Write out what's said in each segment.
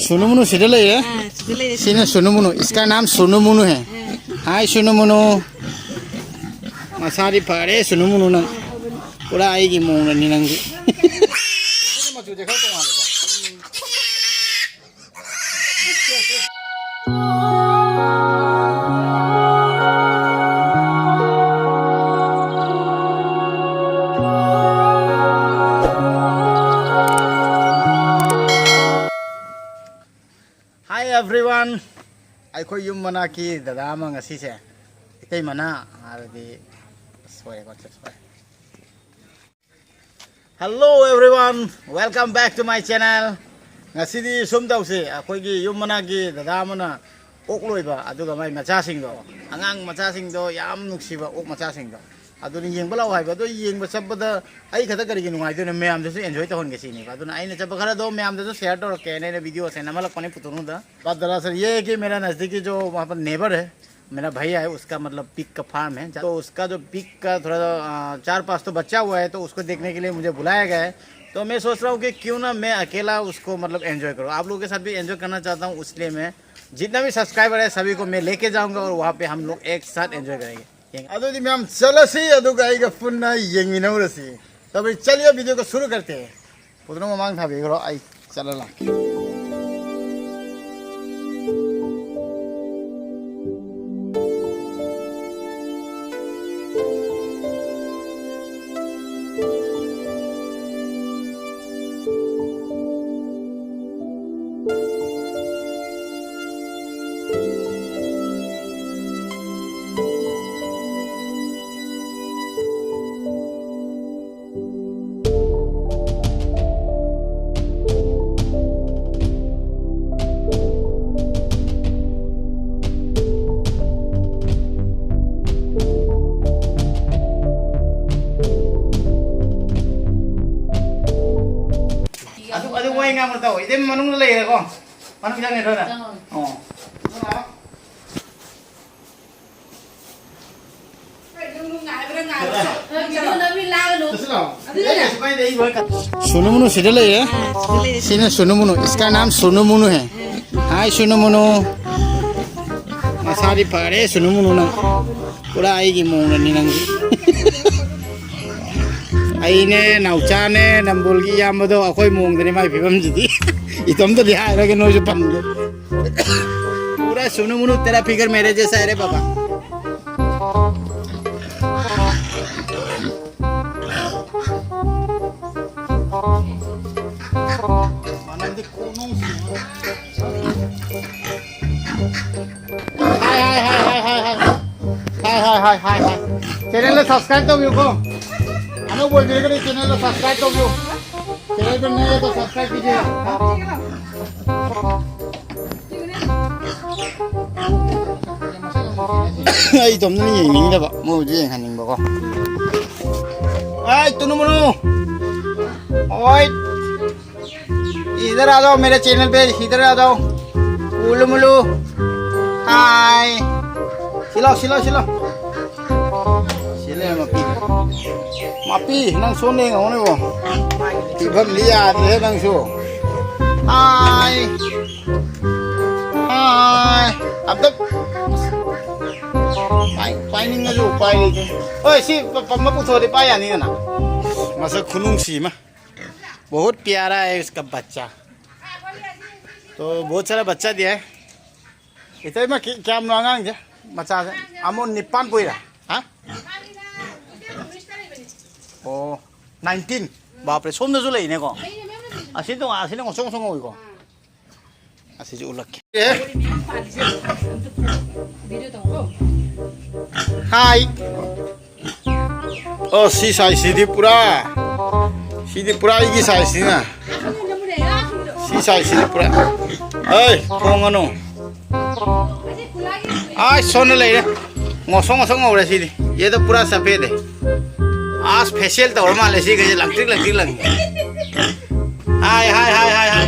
सुनुमुनु सीधे ले है सीने सुनुमुनु इसका नाम सुनुमुनु है हाय सुनुमुनु मसारी पारे सुनुमुनु ना पूरा आएगी मोंग नहीं नंगी Hi everyone, aku yum mana ki dada mang asi se, itu mana ada di sesuai konsep sesuai. Hello everyone, welcome back to my channel. Ngasi di sumdau se, aku ki yum mana ki dada mana okloi ba, adu gamai maca sing do, angang maca sing do, yam nuksi ba ok maca sing do. Adu ni yang belau hai, adu yang bersabda dah, ai kata kari kinu ngai tu ni meam tu enjoy tahun ke sini. Adu na ai ni coba kara do meam tu share to ke ne video se nama lak pani putunu dah. बात दरअसल ये है कि मेरा नज़दीकी जो वहाँ पर नेबर है मेरा भैया है उसका मतलब पिग का फार्म है तो उसका जो पिग का थोड़ा 4-5 तो बच्चा हुआ है तो उसको देखने के लिए मुझे बुलाया गया है तो मैं सोच रहा हूँ कि क्यों ना मैं अकेला उसको मतलब एंजॉय करूँ आप लोगों के साथ भी एंजॉय करना चाहता हूँ इसलिए मैं जितना भी सब्सक्राइबर है सभी को मैं लेके जाऊँगा और वहाँ पे हम लोग एक साथ एंजॉय करेंगे अदो जी मैम चलो सी अदो गाइगा पुन्ना यंगी नौरसी तब चलिए वीडियो को शुरू करते हैं पुतलों को मांग था भी करो आई चलो ला ngang một tàu, thế mà nó lề rồi con, mà nó này thôi à? सुनुमुनु सीधे ले है, सीने सुनुमुनु, इसका नाम सुनुमुनु है, हाय सुनुमुनु, मसारी पारे सुनुमुनु ना, पूरा आएगी मोंग नहीं नंगी आईने नाउचाने नंबुल्गी यामदो अकोई मोंगदने माई फिबम जिदी इतम तो दिहा है कि नो जो पंगे पूरा सुनुमुनु तेरा फिगर मेरे जैसा है रे बाबा हाय चैनल सब्सक्राइब तो व्यू को अनु बोल दिए कि चैनल को सब्सक्राइब तो व्यू चैनल पर नए हो तो सब्सक्राइब कीजिए आई तुमने नहीं यही दबा मुझे यहाँ नहीं बको आई तुनु मनु ओए इधर आ जाओ मेरे चैनल पे इधर आ जाओ उलू मुलू हाय सिलो सिलो सिलो सिले मापी नंग सोने का होने वो फिबम लिया है नंग सो हाय हाय अब तक पाइनिंग ना जो पाइ लेके ओए सी पम्मा पुथोरे पाया नहीं ना मसा खुनुंग सी मा बहुत प्यारा है इसका बच्चा तो बहुत सारा बच्चा दिया है इतना में क्या मांगांग जे बच्चा से अमो निपान कोई रहा हाँ ओ 19 बाप रे सोम नजो लेने को असी तो ngosong ngosong ko असी जो उलक हाय ओ सी साइज सीधी पूरा की साइज ना सी साइज सीधी पूरा ओए फोंगनो आ सोन ले रे ngosong ngosong हो रहा सीधी ये तो पूरा सफेद है आज फेशियल तो और माले सी गए लंगटिक लंग हाय हाय हाय हाय हाय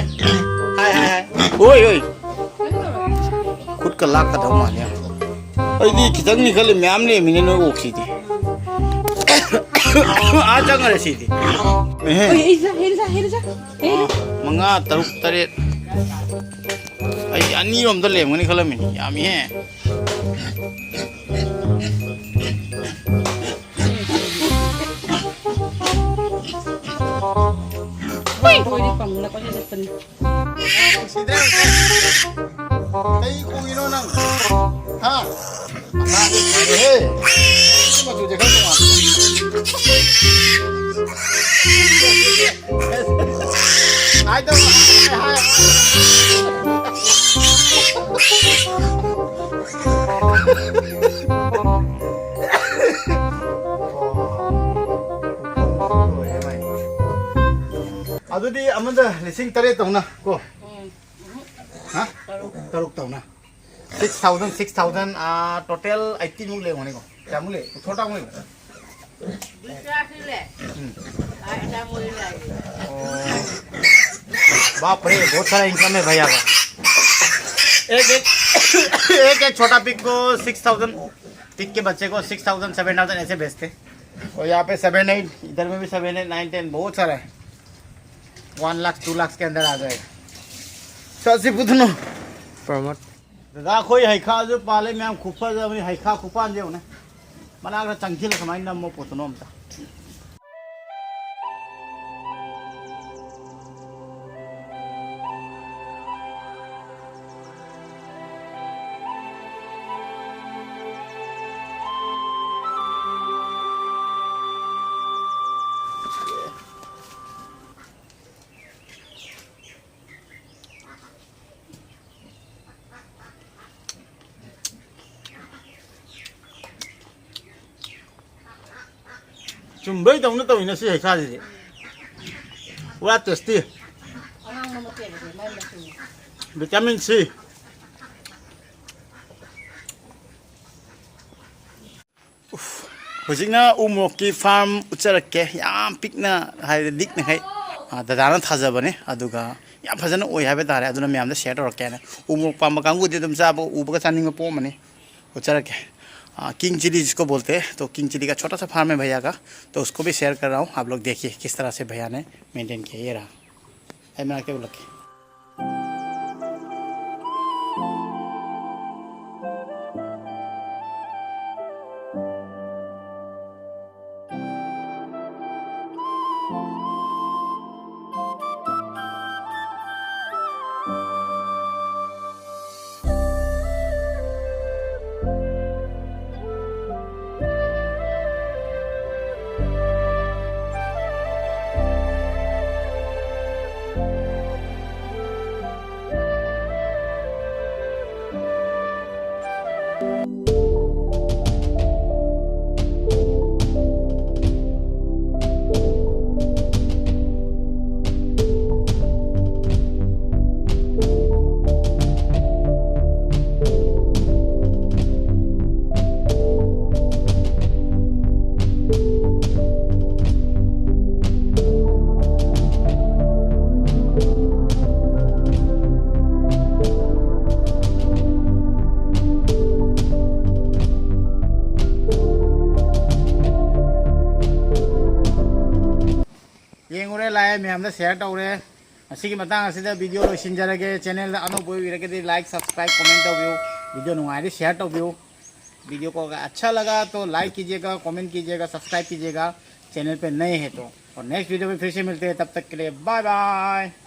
हाय हाय ओए ओए खुद का लाख का धमा लिया अरे दी कितनी निकले मैम ने मिने नो ओक्सी थी आज जंग रही थी मंगा तरुक तरे ꯑꯩ ꯑꯅꯤꯔꯣꯝꯗ ꯂꯦꯝꯒꯅꯤ ꯈꯜꯂꯝꯃꯤꯅꯤ ꯌꯥꯝꯃꯤꯍꯦ Pwede pang nakalimutan pa niya. Sidra, kay kungino nang ha? Akali he. Ano matuje ka ko? Ay daw, ay. ꯑꯗꯨꯗꯤ ꯑꯃꯗ ꯂꯤꯁꯤꯡ 8 ꯇꯧꯅ ꯀꯣ ꯍꯥ ꯇꯔꯨꯛ ꯇꯧꯅ 6,000 total 18 मुक ले होने को क्या मुले छोटा मुले दूसरा से ले ऐसा मुझे लगे बाप रे बहुत सारा इनकम है भैया का एक छोटा पिक को 6,000 पिक के बच्चे को 6,000 7,000 ऐसे बेचते और यहाँ पे 7-8 इधर में भी 7-8 9-10 बहुत सारा है 1 लाख 2 लाख के अंदर आ जाएगा ससी पुतनो प्रमोट दादा कोई हैखा जो पाले में हम खुफा जब हैखा खुफा जे होने मना अगर चंकिल समाइन ना मो पुतनो हमता 준비 동네 또 있는 시 해카지 와 테스티 ang mga pwede may masin 비타민 C hojikna umokki farm ucharakke yam pikna hai dikna khai dadana thajabane aduga yam phajana oi habe tare aduna myam da share torokke na umok pamba kangu de dum sa ubaga chaning po mane ucharakke king chilli जिसको बोलते हैं तो king chilli का छोटा सा farm है भैया का तो उसको भी शेयर कर रहा हूँ आप लोग देखिए किस तरह से भैया ने मेंटेन किया ये रहा है मैं क्या बोल लाए मैं हमने शेयर तौरे असी की मतंग असिदा वीडियो लोइसिनजरगे चैनल अनौब ओइरगे लाइक सब्सक्राइब कमेंट तौबियो वीडियो नुंगाइदे शेयर तौबियो वीडियो को अगर अच्छा लगा तो लाइक कीजिएगा कमेंट कीजिएगा सब्सक्राइब कीजिएगा चैनल पे नए हैं तो और नेक्स्ट वीडियो में फिर से मिलते हैं तब तक के लिए बाय बाय।